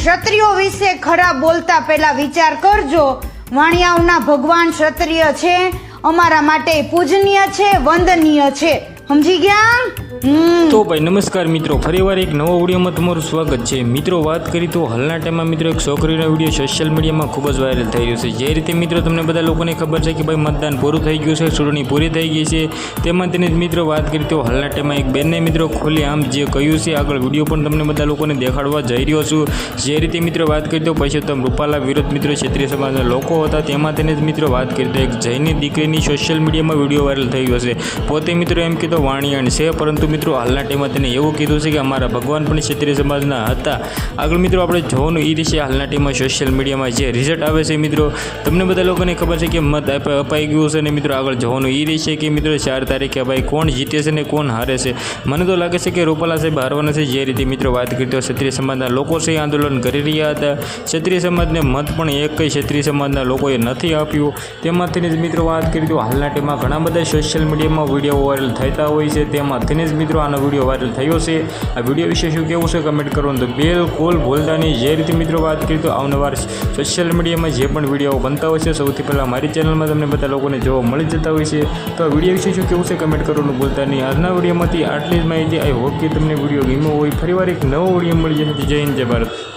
ક્ષત્રિયો વિશે ખરાબ બોલતા પહેલા વિચાર કરજો. વાણિયાઓના ભગવાન ક્ષત્રિય છે, અમારા માટે પૂજનીય છે, વંદનીય છે. સમજી ગયા? તો ભાઈ નમસ્કાર મિત્રો, ફરીવાર એક નવો વિડીયોમાં તમારું સ્વાગત છે. મિત્રો વાત કરી તો હાલના ટાઈમમાં મિત્રો એક છોકરીનો વિડીયો સોશિયલ મીડિયામાં ખૂબ જ વાયરલ થઈ રહ્યો છે. જે રીતે મિત્રો તમને બધા લોકોને ખબર છે કે ભાઈ મતદાન પૂરું થઈ ગયું છે, ચૂંટણી પૂરી થઈ ગઈ છે, તેમાં તેની જ મિત્રો વાત કરી તો હાલના ટાઈમમાં એક બેનને મિત્રો ખોલી આમ જે કહ્યું છે, આગળ વિડીયો પણ તમને બધા લોકોને દેખાડવા જઈ રહ્યો છું. જે રીતે મિત્રો વાત કરી તો પરસોત્તમ રૂપાલા વિરુદ્ધ મિત્રો ક્ષત્રિય સમાજના લોકો હતા, તેમાં તેને જ મિત્રો વાત કરી તો એક જૈની દીકરીની સોશિયલ મીડિયામાં વિડીયો વાયરલ થઈ ગયો છે. પોતે મિત્રો એમ કીધો વાણિયાણ છે, પરંતુ મિત્રો હાલના ટાઈમમાં તેને એવું કીધું છે કે અમારા ભગવાન પણ ક્ષત્રિય સમાજના હતા. આગળ મિત્રો આપણે જોવાનું એ રીતે હાલના ટાઈમમાં સોશિયલ મીડિયામાં જે રિઝલ્ટ આવે છે મિત્રો તમને બધા લોકોને ખબર છે કે મત અપાઈ ગયું છે, અને મિત્રો આગળ જોવાનું એ રહેશે કે મિત્રો 4 તારીખે ભાઈ કોણ જીતે છે ને કોણ હારે છે. મને તો લાગે છે કે રૂપાલા સાહેબ હારવાના છે. જે રીતે મિત્રો વાત કરી તો ક્ષત્રિય સમાજના લોકો છે આંદોલન કરી રહ્યા હતા. ક્ષત્રિય સમાજને મત પણ એક કઈ ક્ષત્રિય સમાજના લોકોએ નથી આપ્યું. તેમાંથી જ મિત્રો વાત કરી તો હાલના ટાઈમમાં ઘણા બધા સોશિયલ મીડિયામાં વિડીયો વાયરલ થતા હોય છે. તેમાંથી જ મિત્રો આનો વિડીયો વાયરલ થયો છે. આ વિડીયો વિશે શું કેવું છે કમેન્ટ કરવાનું તો બિલકુલ ભૂલતા નહીં. જે રીતે મિત્રો વાત કરી તો અવનવાર સોશિયલ મીડિયામાં જે પણ વિડીયો બનતા હોય છે સૌથી પહેલાં મારી ચેનલમાં તમને બધા લોકોને જોવા મળી જતા હોય છે. તો આ વિડીયો વિશે શું કેવું છે કમેન્ટ કરવાનું ભૂલતા નહીં. આજના વિડીયોમાંથી આટલી જ માહિતી. આઈ હોપ કે તમને વિડીયો ગમ્યો હોય. ફરીવાર એક નવો વિડીયો મળી જશે. જય હિન્દ, જય ભારત.